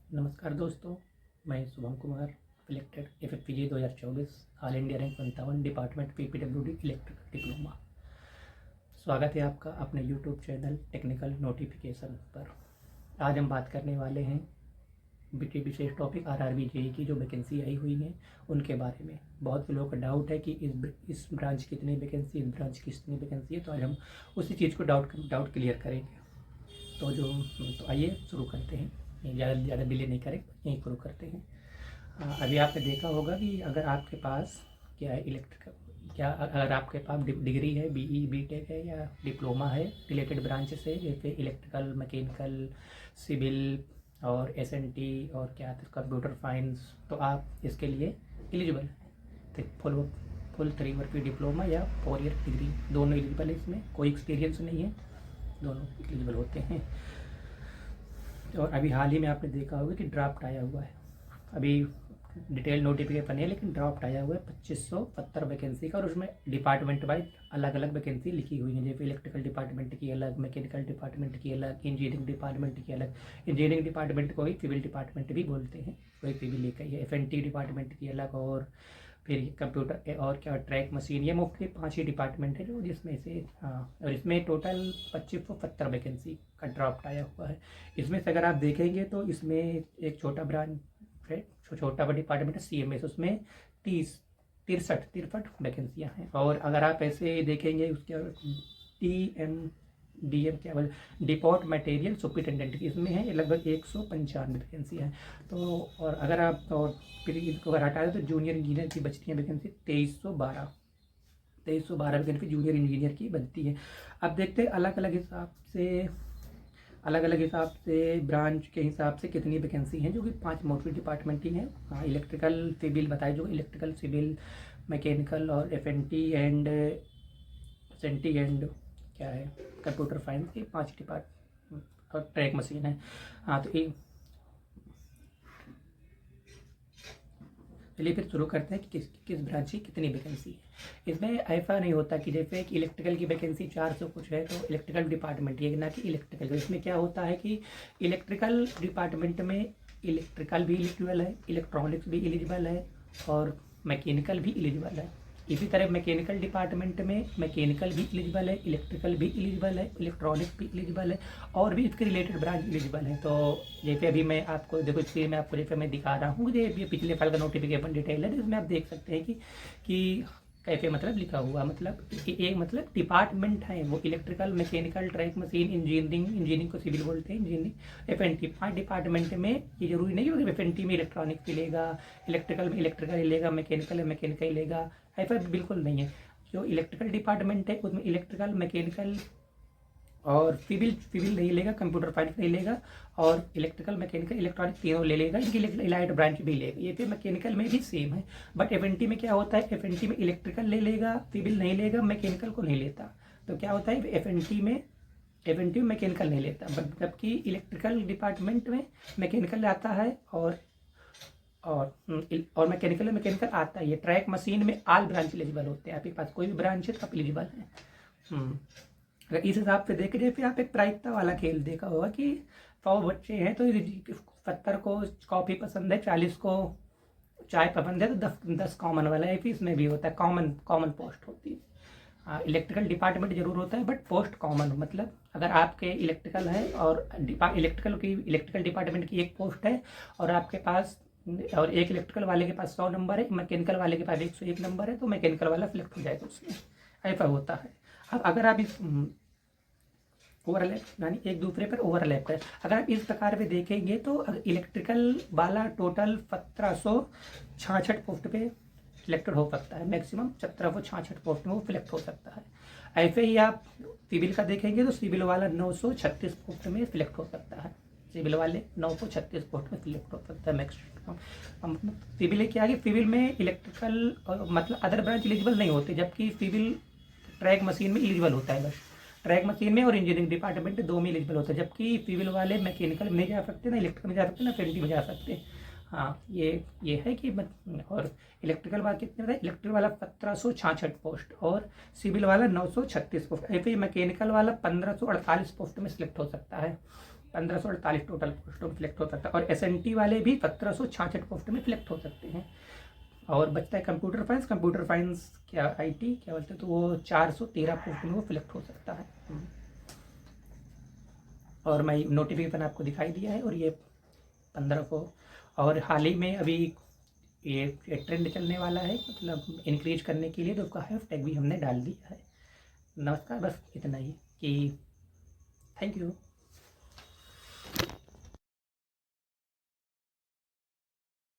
नमस्कार दोस्तों, मैं Shubham Kumar, elected FFPG 2024 all India rank 51 department PPWD electrical diploma. स्वागत है आपका अपने यूट्यूब चैनल टेक्निकल नोटिफिकेशन पर। आज हम बात करने वाले हैं विशेष टॉपिक RRB JEE की जो वैकेंसी आई हुई है उनके बारे में। बहुत से लोगों का डाउट है कि इस ब्रांच की कितनी वैकेंसी, इस ब्रांच की कितनी वैकेंसी है, तो आज हम उसी चीज़ को डाउट क्लियर करेंगे। तो आइए शुरू करते हैं, ज़्यादा डिले नहीं करें, यहीं शुरू करते हैं। अभी आपने देखा होगा कि अगर आपके पास क्या है अगर आपके पास डिग्री है, BE BTech है या डिप्लोमा है रिलेटेड ब्रांच से, जैसे इलेक्ट्रिकल, मैकेनिकल, सिविल और SNT और क्या कंप्यूटर साइंस, तो आप इसके लिए एलिजिबल हैं। फुल 3 ईयर की डिप्लोमा या 4 ईयर डिग्री दोनों एलिजिबल है, इसमें कोई एक्सपीरियंस नहीं है, दोनों एलिजिबल होते हैं। और अभी हाल ही में आपने देखा होगा कि ड्राफ्ट आया हुआ है, अभी डिटेल नोटिफिकेशन है लेकिन ड्राफ्ट आया हुआ है 2570 वैकेंसी का, और उसमें डिपार्टमेंट वाइज अलग अलग वैकेंसी लिखी हुई है। जैसे इलेक्ट्रिकल डिपार्टमेंट की अलग, मैकेनिकल डिपार्टमेंट की अलग, इंजीनियरिंग डिपार्टमेंट की अलग। इंजीनियरिंग डिपार्टमेंट को ही सिविल डिपार्टमेंट भी बोलते हैं, कोई सिविल लिखा है। FNT डिपार्टमेंट की अलग, और फिर कंप्यूटर और क्या ट्रैक मशीन, ये मुख्य 5 ही डिपार्टमेंट है जो जिसमें से और इसमें टोटल 2570 वैकेंसी का ड्राफ्ट आया हुआ है। इसमें से अगर आप देखेंगे तो इसमें एक छोटा ब्रांच है, छोटा बड़ा डिपार्टमेंट है CMS, उसमें 63 वैकेंसियाँ हैं। और अगर आप ऐसे देखेंगे उसके DM क्या बोल डिपोर्ट मटेरियल सुपरिटेंडेंट की, इसमें है लगभग 195 वैकेंसी है। तो और अगर आप और फिर इसको अगर हटा दें तो जूनियर इंजीनियर की बचती है वैकेंसी 2312 वैकेंसी जूनियर इंजीनियर की बनती है। अब देखते हैं अलग अलग हिसाब से ब्रांच के हिसाब से कितनी वैकेंसी हैं, जो कि 5 मोटर डिपार्टमेंट ही हैं। इलेक्ट्रिकल सिविल बताए, जो इलेक्ट्रिकल सिविल, मैकेनिकल और FNT एंड SNT एंड क्या है कंप्यूटर साइंस के 5 डिपार्टमेंट और ट्रैक मशीन है। तो ये चलिए फिर शुरू करते हैं कि किस ब्रांच की कितनी वैकेंसी है। इसमें ऐसा नहीं होता कि जैसे कि इलेक्ट्रिकल की वैकेंसी 400 कुछ है तो इलेक्ट्रिकल डिपार्टमेंट ये ना कि इलेक्ट्रिकल। इसमें क्या होता है कि इलेक्ट्रिकल डिपार्टमेंट में इलेक्ट्रिकल भी एलिजिबल है, इलेक्ट्रॉनिक्स भी एलिजिबल है और मैकेनिकल भी एलिजिबल है। इसी तरह मैकेनिकल डिपार्टमेंट में मैकेनिकल भी एलिजिबल है, इलेक्ट्रिकल भी एलिजिबल है, इलेक्ट्रॉनिक्स भी एलिजिबल है, और भी इसके रिलेटेड ब्रांच एलिजिबल है। तो जैसे अभी मैं आपको देखो स्क्रीन में आपको जैसे मैं दिखा रहा हूँ, ये पिछले फाइल का नोटिफिकेशन डिटेल है, जिसमें आप देख सकते हैं कि कैसे मतलब लिखा हुआ, मतलब एक मतलब डिपार्टमेंट है वो electrical, mechanical, track machine, engineering को सिविल बोलते हैं, इंजीनियरिंग, FNT 5 डिपार्टमेंट में। ये जरूरी नहीं कि FNT में इलेक्ट्रॉनिक्स लेगा, इलेक्ट्रिकल में इलेक्ट्रिकल लेगा, मैकेनिकल में मैकेनिकल लेगा, ऐसा बिल्कुल नहीं है। जो इलेक्ट्रिकल डिपार्टमेंट है उसमें इलेक्ट्रिकल, मैकेनिकल और सिविल नहीं लेगा, कंप्यूटर साइंस नहीं लेगा, और इलेक्ट्रिकल, मैकेनिकल, इलेक्ट्रॉनिक तीनों ले लेगा, इनकी इलाइट ब्रांच भी लेगा। ये फिर मैकेनिकल में भी सेम है, बट FNT में क्या होता है, FNT में इलेक्ट्रिकल ले लेगा, सिविल नहीं लेगा, मैकेनिकल को नहीं लेता। तो क्या होता है FNT में मैकेनिकल नहीं लेता, बट जबकि इलेक्ट्रिकल डिपार्टमेंट में मैकेनिकल आता है और मैकेनिकल आता है। ये ट्रैक मशीन में ऑल ब्रांच एलिजिबल होते हैं, आपके पास कोई भी ब्रांच है तो आप एलिजिबल हैं। अगर इस हिसाब से देखे जाए, फिर आप एक प्रायिकता वाला खेल देखा होगा कि 100 बच्चे हैं तो 70 को कॉफ़ी पसंद है, 40 को चाय पसंद है, तो 10 कॉमन वाला है। फिर इसमें भी होता है कॉमन पोस्ट होती है। इलेक्ट्रिकल डिपार्टमेंट जरूर होता है बट पोस्ट कॉमन, मतलब अगर आपके इलेक्ट्रिकल है और इलेक्ट्रिकल डिपार्टमेंट की एक पोस्ट है और आपके पास और एक इलेक्ट्रिकल वाले के पास 100 नंबर है, मैकेनिकल वाले के पास 101 नंबर है, तो मैकेनिकल वाला सिलेक्ट हो जाएगा उसमें, ऐसा होता है। अब अगर आप इस ओवरलैप यानी एक दूसरे पर ओवरलैप करें, अगर आप इस प्रकार पे देखेंगे तो इलेक्ट्रिकल वाला टोटल 1766 पोस्ट पे सिलेक्टेड हो सकता है, मैक्सिमम 1766 पोस्ट में वो सिलेक्ट हो सकता है। ऐसे ही आप सिविल का देखेंगे तो सिविल वाला 936 पोस्ट में सिलेक्ट हो सकता है, सिविल वाले 936 पोस्ट में सिलेक्ट हो सकता है मैक्सिमम। सिविल क्या है, सिविल में इलेक्ट्रिकल मतलब अदर ब्रांच एलिजिबल नहीं होते, जबकि सिविल ट्रैक मशीन में एलिजिबल होता है, बस ट्रैक मशीन में और इंजीनियरिंग डिपार्टमेंट में 2 में एलिजिबल होता है, जबकि सिविल वाले मैकेनिकल में जा सकते ना, इलेक्ट्रिकल में जा सकते ना, FNT में जा सकते। हाँ, ये है कि और इलेक्ट्रिकल वाला कितने बताए, इलेक्ट्रिकल वाला 1766 पोस्ट और सिविल वाला 936 पोस्ट। ऐसे ही मैकेनिकल वाला 1548 पोस्ट में सिलेक्ट हो सकता है। 1548 टोटल पोस्टों में सिलेक्ट हो सकता है, और SNT वाले भी 1766 पोस्ट में सिलेक्ट हो सकते हैं। और बचता है कंप्यूटर साइंस क्या IT क्या बोलते हैं, तो वो 413 पोस्ट में वो सिलेक्ट हो सकता है। और मैं नोटिफिकेशन आपको दिखाई दिया है, और ये 15 को, और हाल ही में अभी ये ट्रेंड चलने वाला है, मतलब इंक्रीज करने के लिए, तो उसका हैशटैग भी हमने डाल दिया है। नमस्कार, बस इतना ही कि थैंक यू।